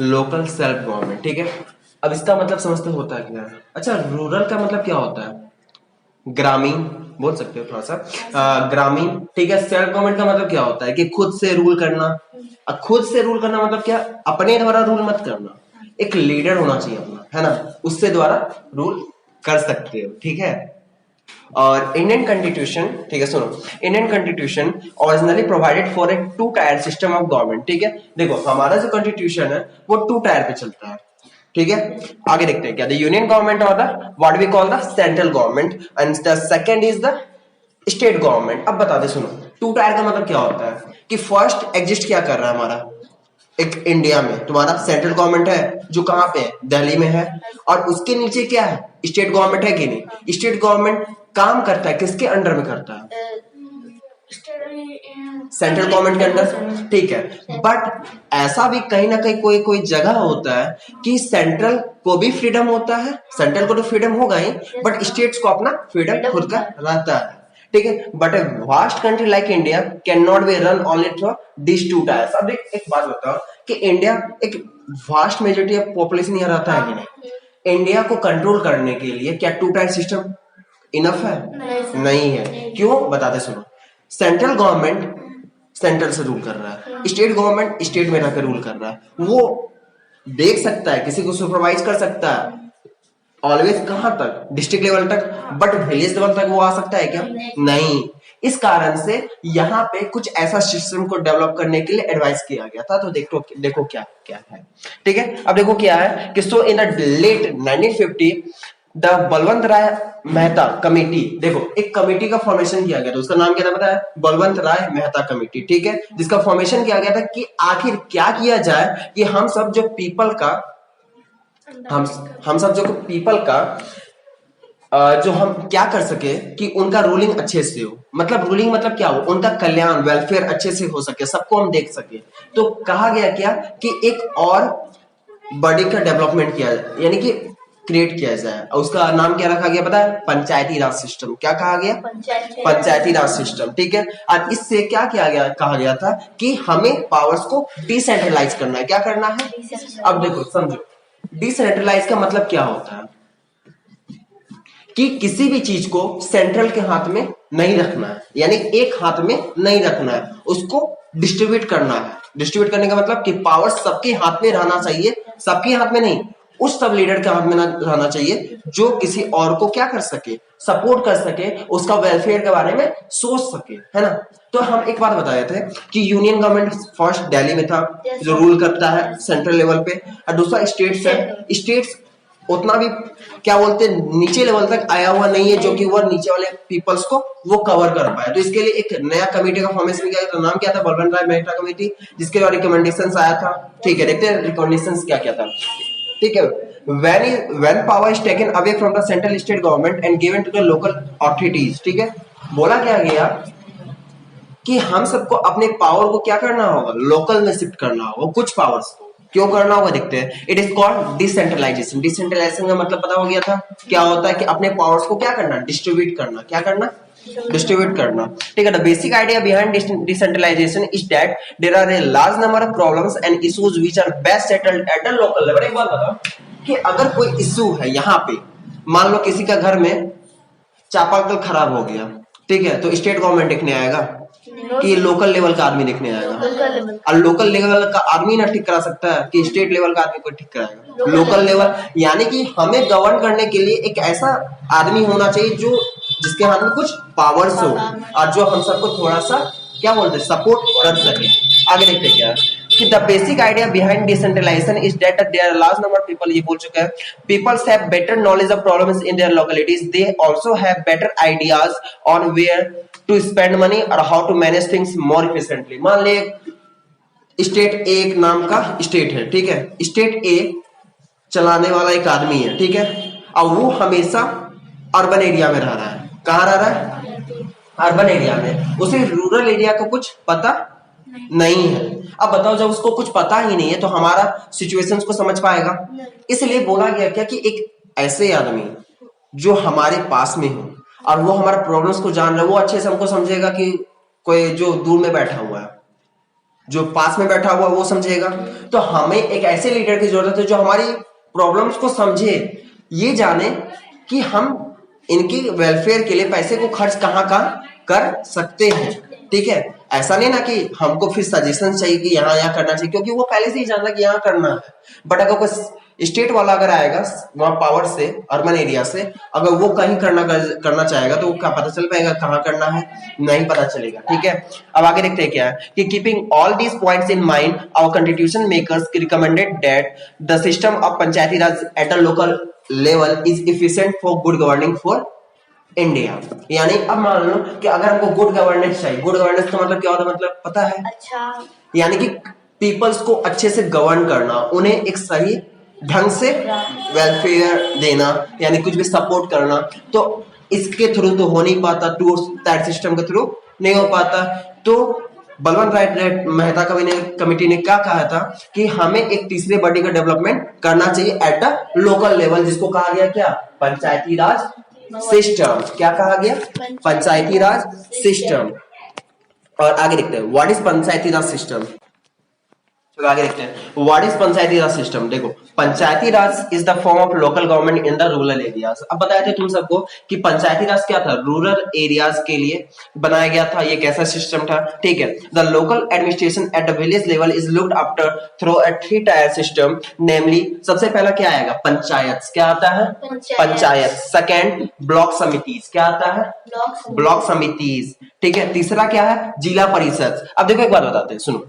Local self government, ठीक है। अब इसका मतलब समझते होता है क्या है। अच्छा, रूरल का मतलब क्या होता है? ग्रामीण बोल सकते हो थोड़ा सा, ग्रामीण, ठीक है। सेल्फ गवर्नमेंट का मतलब क्या होता है कि खुद से रूल करना। अब खुद से रूल करना मतलब क्या? अपने द्वारा रूल मत करना, एक लीडर होना चाहिए अपना, है ना, उससे द्वारा रूल कर सकते हो, ठीक है। और इंडियन कॉन्स्टिट्यूशन, ठीक है, सुनो, Indian constitution originally provided for a two tier system of government, ठीक है। देखो हमारा जो कॉन्स्टिट्यूशन है वो टू टायर पे चलता है, ठीक है। आगे देखते हैं क्या, द यूनियन गवर्नमेंट और the what we call the central government and the second is the state government. अब बता दे, सुनो, टू टायर का मतलब क्या होता है कि फर्स्ट एग्जिस्ट क्या कर रहा है हमारा, एक इंडिया में तुम्हारा सेंट्रल गवर्नमेंट है जो कहां पे है, दिल्ली में है, और उसके नीचे क्या है, स्टेट गवर्नमेंट है कि नहीं। स्टेट गवर्नमेंट काम करता है किसके अंडर में करता है? सेंट्रल गवर्नमेंट के अंडर, ठीक है। बट ऐसा भी कहीं ना कहीं कोई कोई जगह होता है कि सेंट्रल को भी फ्रीडम होता है, सेंट्रल को तो फ्रीडम होगा ही, बट स्टेट्स को अपना फ्रीडम खुद का रहता है, ठीक है। But a vast country like India can not be run only through this two tiers. अब एक बात बताओ कि इंडिया एक वास्ट मेजोरिटी ऑफ पॉपुलेशन यहाँ रहता है कि नहीं। इंडिया को कंट्रोल करने के लिए क्या टू टायर सिस्टम इनफ है? नहीं है। क्यों, बताते सुनो। सेंट्रल गवर्नमेंट सेंट्रल से रूल कर रहा है, स्टेट गवर्नमेंट स्टेट में रहकर रूल कर रहा है। वो देख सकता है, किसी को सुपरवाइज कर सकता है, ऑलवेज कहां तक, डिस्ट्रिक्ट लेवल तक, बट विलेज लेवल तक वो आ सकता है क्या? नहीं। इस कारण से यहाँ पे कुछ ऐसा सिस्टम को डेवलप करने के लिए एडवाइस किया गया था। तो देखो देखो क्या क्या है, ठीक है। अब देखो क्या है कि so in the late 1950 the Balwant Rai Mehta committee, देखो एक कमेटी का फॉर्मेशन किया गया था, उसका नाम क्या था पता है? बलवंत राय मेहता कमेटी, ठीक है। जिसका फॉर्मेशन किया गया था कि आखिर क्या किया जाए कि हम सब जो पीपल का, हम सब जो पीपल का जो हम क्या कर सके कि उनका रूलिंग अच्छे से हो, मतलब रूलिंग मतलब क्या हो, उनका कल्याण वेलफेयर अच्छे से हो सके, सबको हम देख सके। तो कहा गया क्या कि एक और बॉडी का डेवलपमेंट किया जाए, यानी कि क्रिएट किया जाए, और उसका नाम क्या रखा गया पता है? पंचायती राज सिस्टम। क्या कहा गया? पंचायती राज सिस्टम, ठीक है। और इससे क्या किया गया, कहा गया था कि हमें पावर्स को डिसेंट्रलाइज करना है। क्या करना है? अब देखो समझो, डिसेंट्रलाइज का मतलब क्या होता है कि किसी भी चीज को सेंट्रल के हाथ में नहीं रखना है, यानी एक हाथ में नहीं रखना है, उसको डिस्ट्रीब्यूट करना है। डिस्ट्रीब्यूट करने का मतलब कि पावर सबके हाथ में रहना चाहिए, सबके हाथ में नहीं, उस सब लीडर के हाथ में ना रहना चाहिए जो किसी और को क्या कर सके, सपोर्ट कर सके, उसका वेलफेयर के बारे में सोच सके, है ना। तो हम एक बात बताए थे कि यूनियन गवर्नमेंट फर्स्ट दिल्ली में था जो रूल करता है सेंट्रल लेवल पे, और दूसरा स्टेट्स है। स्टेट्स उतना भी क्या बोलते हैं नीचे लेवल तक आया हुआ नहीं है जो कि वो नीचे वाले पीपल्स को वो कवर कर पाए। तो इसके लिए एक नया कमेटी का फॉर्मेशन किया गया, तो नाम क्या था? बलवंत राय मेहता कमेटी, जिसके द्वारा रिकमेंडेशंस आया था, ठीक है। देखते हैं रिकमेंडेशंस क्या क्या था, ठीक है। when power is taken away from the central state government and given to the local authorities, ठीक है, बोला क्या गया कि हम सबको अपने पावर को क्या करना होगा, लोकल में शिफ्ट करना होगा कुछ पावर्स को। क्यों करना होगा देखते हैं। It is called decentralisation. Decentralisation का मतलब पता हो गया था क्या होता है कि अपने पावर्स को क्या करना, डिस्ट्रीब्यूट करना। क्या करना? डिस्ट्रीब्यूट करना, ठीक है। The basic idea behind decentralisation is that there are a large number of problems and issues which are best settled at the local level. एक बात बताओ कि अगर कोई इश्यू है यहाँ पे, मान लो किसी का घर में चापाकल खराब हो गया, ठीक है, तो स्टेट गवर्नमेंट देखने आएगा कि लोकल लेवल का आदमी देखने आएगा? और लोकल लेवल का आदमी ना ठीक करा सकता है कि स्टेट लेवल का आदमी को ठीक कराएगा? लोकल लेवल, यानी कि हमें गवर्न करने के लिए एक ऐसा आदमी होना चाहिए जो जिसके हाथ में कुछ पावर्स हो और जो हम सबको थोड़ा सा क्या बोलते हैं सपोर्ट कर सके। आगे देखते क्या कि the basic idea behind decentralisation is that there are large number people, ये बोल चुका है, peoples have better knowledge of problems in their localities, they also have better ideas on where to spend money और how to manage things more efficiently. मान ले state A एक नाम का स्टेट है, ठीक है, स्टेट ए चलाने वाला एक आदमी है, ठीक है, और वो हमेशा अर्बन एरिया में रह रहा है। कहाँ रह रहा है? अर्बन एरिया में। उसे रूरल एरिया का कुछ पता नहीं है। अब बताओ जब उसको कुछ पता ही नहीं है तो हमारा सिचुएशंस को समझ पाएगा? इसलिए बोला गया क्या कि एक ऐसे आदमी जो हमारे पास में हो और वो हमारा प्रॉब्लम्स को जान रहा है, वो अच्छे से हमको समझेगा कि कोई जो दूर में बैठा हुआ है। जो पास में बैठा हुआ वो समझेगा। तो हमें एक ऐसे लीडर की जरूरत है जो हमारी प्रॉब्लम्स को समझे, ये जाने कि हम इनकी वेलफेयर के लिए पैसे को खर्च कहाँ कर सकते हैं। ठीक है, ऐसा नहीं ना कि हमको फिर सजेशन चाहिए कि यहाँ करना चाहिए, क्योंकि वो पहले से ही जानता कि यहाँ करना है। बट अगर कोई स्टेट वाला अगर आएगा वहां पावर से, अर्बन एरिया से, अगर वो कहीं करना चाहेगा तो क्या पता चल पाएगा कहाँ करना है? नहीं पता चलेगा। ठीक है, अब आगे देखते हैं क्या है कि keeping all these points in mind our constitution makers recommended that the system of Panchayati raj at a local level is efficient for good governing for India. यानी अब मान लो कि अगर हमको गुड गवर्नेंस चाहिए, गुड गवर्नेंस का मतलब क्या होता है, मतलब पता है? अच्छा, यानी कि पीपल्स को अच्छे से गवर्न करना, उन्हें एक सही ढंग से वेलफेयर देना, यानी कुछ भी सपोर्ट करना। तो इसके थ्रू तो हो नहीं पाता, टू दैट सिस्टम के थ्रू नहीं हो पाता। तो बलवंत राय मेहता कमिटी ने क्या कहा था कि हमें एक तीसरे बॉडी का डेवलपमेंट करना चाहिए एट अ लोकल लेवल, जिसको कहा गया क्या? पंचायती राज सिस्टम। क्या कहा गया? पंचायती राज सिस्टम। और आगे देखते हैं what is Panchayati Raj system. चलो आगे देखते हैं what is Panchayati Raj system. देखो, Panchayati Raj is the form of local government in the rural areas. अब बताए थे तुम सबको कि पंचायती राज क्या था? रूरल एरियाज के लिए बनाया गया था। ये कैसा सिस्टम था? ठीक है, the local administration at the village level is looked after through a 3 tier system, namely सबसे पहला क्या आएगा? पंचायत। क्या आता है? पंचायत। Second block samitis. क्या आता है? ब्लॉक समितिज। ठीक है, तीसरा क्या है? जिला परिषद। अब देखो एक बात बताते हैं, सुनो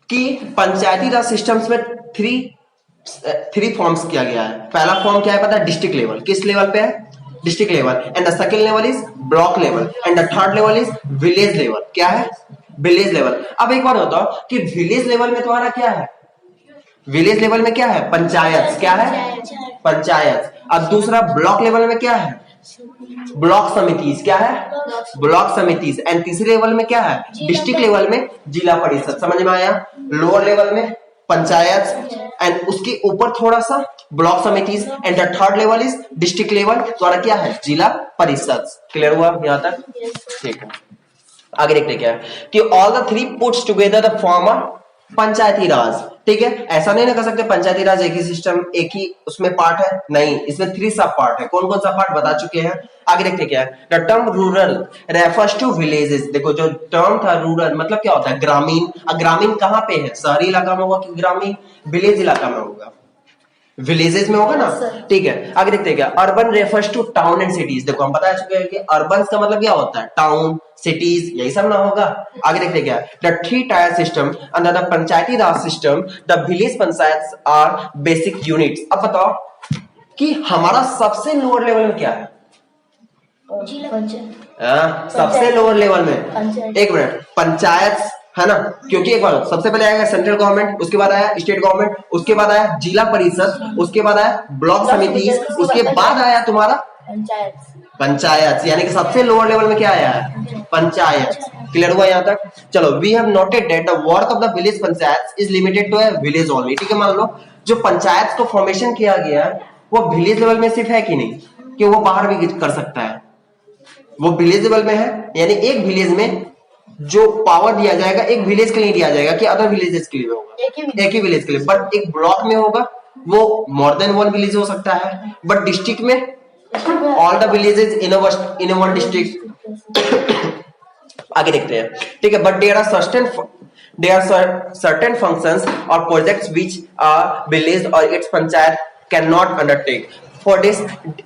कि पंचायती राज सिस्टम्स में थ्री फॉर्म्स किया गया है। पहला फॉर्म क्या है पता है? District level. किस लेवल पे है? District level. And the second level is block level and the third level is village level. क्या है? Village level. अब एक बात बताओ कि विलेज लेवल में तुम्हारा क्या है? विलेज लेवल में क्या है? पंचायत। क्या है? पंचायत। अब दूसरा ब्लॉक लेवल में क्या है? ब्लॉक समितिज। क्या है? ब्लॉक समितिज। एंड तीसरे लेवल में क्या है? डिस्ट्रिक्ट लेवल में जिला परिषद। समझ में आया? लोअर लेवल में पंचायत एंड उसके ऊपर थोड़ा सा block samitis and the third level is district level, द्वारा क्या है? जिला परिषद। क्लियर हुआ यहां तक? ठीक है, आगे देखते क्या है कि all the three puts together the form of पंचायती राज। ठीक है, ऐसा नहीं ना कर सकते पंचायती राज एक ही सिस्टम, एक ही उसमें पार्ट है, नहीं, इसमें 3 सब पार्ट है। कौन कौन सा पार्ट बता चुके हैं। आगे देखते क्या है। The term rural refers to villages. देखो जो टर्म था रूरल मतलब क्या होता है? ग्रामीण। ग्रामीण कहाँ पे है? शहरी इलाका में होगा कि ग्रामीण विलेज इलाका में होगा? विलेजेस में होगा ना। ठीक है, आगे देखते हैं क्या। Urban refers to town and cities. देखो हम बता चुके हैं कि अर्बन का मतलब क्या होता है? टाउन, सिटीज, यही सब ना होगा। आगे देखते क्या। The 3 tier system under the panchayati Raj system the village panchayat are basic units. अब बताओ कि हमारा सबसे लोअर लेवल में क्या है? सबसे लोअर लेवल में एक मिनट पंचायत है ना, क्योंकि एक बार सबसे पहले आएगा सेंट्रल गवर्नमेंट, उसके बाद आया स्टेट गवर्नमेंट, उसके बाद आया जिला परिषद, उसके बाद आया ब्लॉक समिति, उसके बाद आया तुम्हारा पंचायत। यानी कि सबसे लोअर लेवल में क्या आया है? पंचायत। क्लियर हुआ यहाँ तक? चलो, we have noted that the work of the village panchayat is limited to a village only. ठीक है, मान लो जो पंचायत को फॉर्मेशन किया गया है वो विलेज लेवल में सिर्फ है कि नहीं, कि वो बाहर भी कर सकता है? वो विलेज लेवल में है, यानी एक विलेज में जो पावर दिया जाएगा एक विलेज के लिए दिया जाएगा कि अदर विलेजेस के लिए होगा? एक ही विलेज के लिए। बट एक ब्लॉक में होगा वो मोर देन 1 विलेज हो सकता है। बट डिस्ट्रिक्ट में all the villages in one district. आगे देखते हैं। ठीक है, but there are certain functions और प्रोजेक्ट्स व्हिच अ विलेज और it's panchayat can not undertake. For this,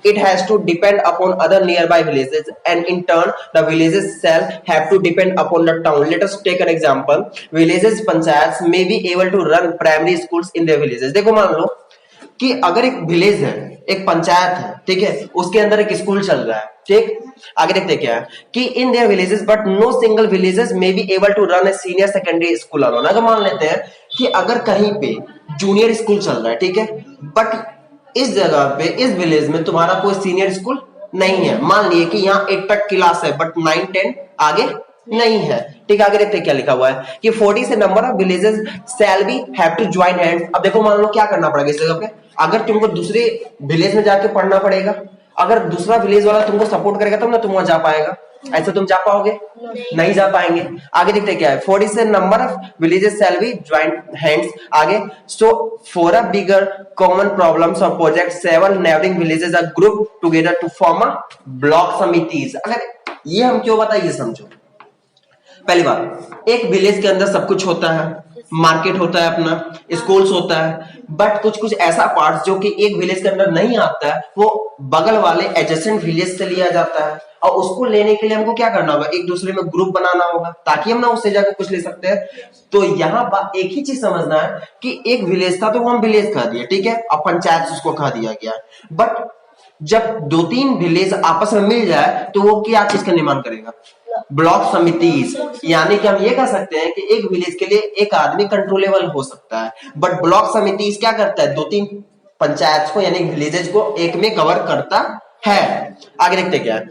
it has to depend upon other nearby villages, and in turn, the villages shall have to depend upon the town. Let us take an example. Villages panchayats may be able to run primary schools in their villages. देखो मान लो कि अगर एक village है, एक पंचायत है, ठीक है, उसके अंदर एक स्कूल चल रहा है। ठीक, आगे देखते क्या है कि in there villages but no single villages may be able to run a senior secondary school alone. अगर मान लेते हैं कि अगर कहीं पे जूनियर स्कूल चल रहा है, ठीक है, बट इस जगह पे इस विलेज में तुम्हारा कोई सीनियर स्कूल नहीं है। मान लिए कि यहाँ 8 तक क्लास है बट 9, 10 आगे नहीं है। ठीक है, आगे देखते क्या लिखा हुआ है कि 40 से number of villages shall be have to join hands. अब देखो मान लो क्या करना पड़ेगा इस जगह पे, अगर तुमको दूसरे विलेज में जाके पढ़ना पड़ेगा, अगर दूसरा विलेज वाला तुमको सपोर्ट करेगा तब ना तुम वहां जा पाएगा। ऐसे तुम जा पाओगे? नहीं जा पाएंगे। आगे देखते क्या है, 40 से number of villages shall be joint hands. आगे so for a bigger common problems और project seven neighbouring villages are group together to form a block samitis. अगर ये हम क्यों बताइए, समझो। पहली बात, एक विलेज के अंदर सब कुछ होता है, मार्केट होता है, अपना स्कूल्स होता है, बट कुछ कुछ ऐसा पार्ट जो कि एक विलेज के अंदर नहीं आता है, वो बगल वाले एडजेसेंट विलेज से लिया जाता है। और उसको लेने के लिए हमको क्या करना होगा, एक दूसरे में ग्रुप बनाना होगा, ताकि हम ना उससे जाकर कुछ ले सकते हैं। तो यहाँ एक ही चीज समझना है कि एक विलेज था तो वो हम विलेज कह दिया, ठीक है, और पंचायत उसको कह दिया गया। बट जब दो तीन विलेज आपस में मिल जाए तो वो क्या चीज का निर्माण करेगा, ब्लॉक समितिज। यानी कि हम ये कह सकते हैं कि एक विलेज के लिए एक आदमी कंट्रोलेबल हो सकता है, बट ब्लॉक समितिज क्या करता है, दो तीन पंचायत को यानी विलेजेस को एक में कवर करता है। आगे देखते क्या है,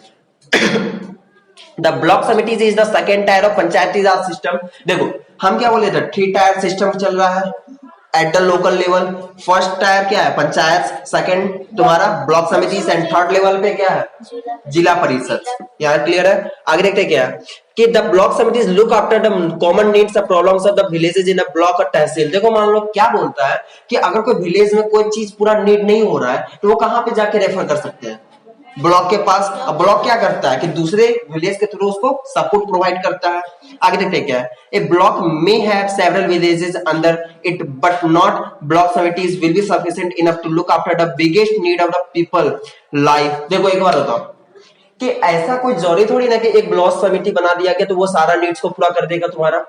the block samitis is the second tier of Panchayati Raj system. देखो हम क्या बोले थे, 3 टायर सिस्टम चल रहा है eight the local level. First tier क्या है, पंचायत, सेकंड तुम्हारा ब्लॉक समिति, एंड थर्ड लेवल पे क्या है, जिला परिषद। यहाँ क्लियर है। आगे देखते क्या है कि the block samitis look after the common needs और problems of the villages in a block और तहसील। देखो मान लो क्या बोलता है कि अगर कोई विलेज में कोई चीज पूरा नीड नहीं हो रहा है तो वो कहाँ पे जाके रेफर कर सकते हैं, ब्लॉक के पास। अब ब्लॉक क्या करता है कि दूसरे विलेज के थ्रू उसको सपोर्ट प्रोवाइड करता है। आगे देखते हैं क्या है, a block may have several villages under it but not block samitis will be sufficient enough to look after the biggest need of the people life. देखो एक बार बताओ कि ऐसा कोई जरूरी थोड़ी ना कि एक ब्लॉक समिति बना दिया गया तो वो सारा नीड्स को पूरा कर देगा, तुम्हारा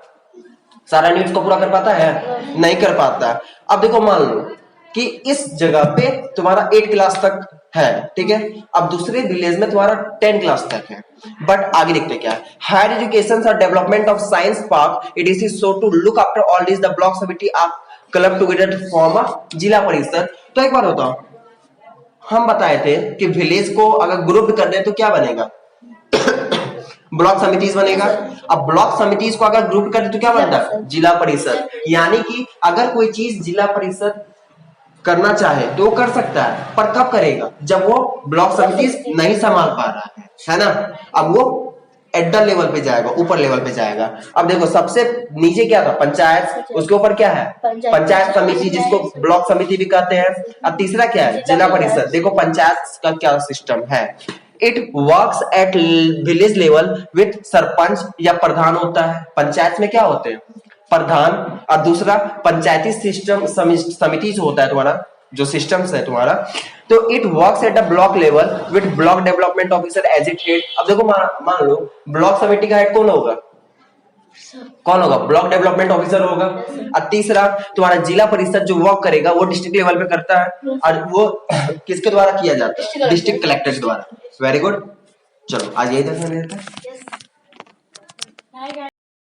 सारा नीड्स को पूरा कर पाता है, नहीं कर पाता। अब देखो मान लो कि इस जगह पे तुम्हारा 8 क्लास तक है, ठीक है, अब दूसरे विलेज में तुम्हारा 10 क्लास तक है। बट आगे देखते क्या है, हायर एजुकेशन और development of science park it is so to look after all this the block samiti are club together to form a zila parishad. तो एक बार बताओ, हम बताए थे कि विलेज को अगर ग्रुप कर दे तो क्या बनेगा, ब्लॉक समितिज बनेगा। अब ब्लॉक समितिज को अगर ग्रुप कर दे तो क्या बनता है, जिला परिषद। यानी कि अगर कोई चीज जिला परिषद करना चाहे तो वो कर सकता है, पर कब करेगा, जब वो ब्लॉक समिति नहीं संभाल पा रहा है ना। अब वो एट द लेवल पे जाएगा, ऊपर लेवल पे जाएगा। अब देखो सबसे नीचे क्या था, पंचायत, उसके ऊपर क्या है, पंचायत समिति जिसको ब्लॉक समिति भी कहते हैं। अब तीसरा क्या है, जिला परिषद। देखो पंचायत का क्या सिस्टम है, it works at village level with sarpanch या प्रधान होता है। पंचायत में क्या होते हैं, प्रधान, और दूसरा पंचायती सिस्टम समिति जो होता है तुम्हारा, जो सिस्टम्स है तुम्हारा, तो it works at the block level with block development officer as it head. अब देखो मान लो ब्लॉक समिति का हेड कौन होगा, कौन होगा, ब्लॉक डेवलपमेंट ऑफिसर होगा। और तीसरा तुम्हारा जिला परिषद जो वर्क करेगा वो डिस्ट्रिक्ट लेवल पे करता है, और वो किसके द्वारा किया जाता है, डिस्ट्रिक्ट कलेक्टर के द्वारा। वेरी गुड, चलो आज यही देखने देते हैं।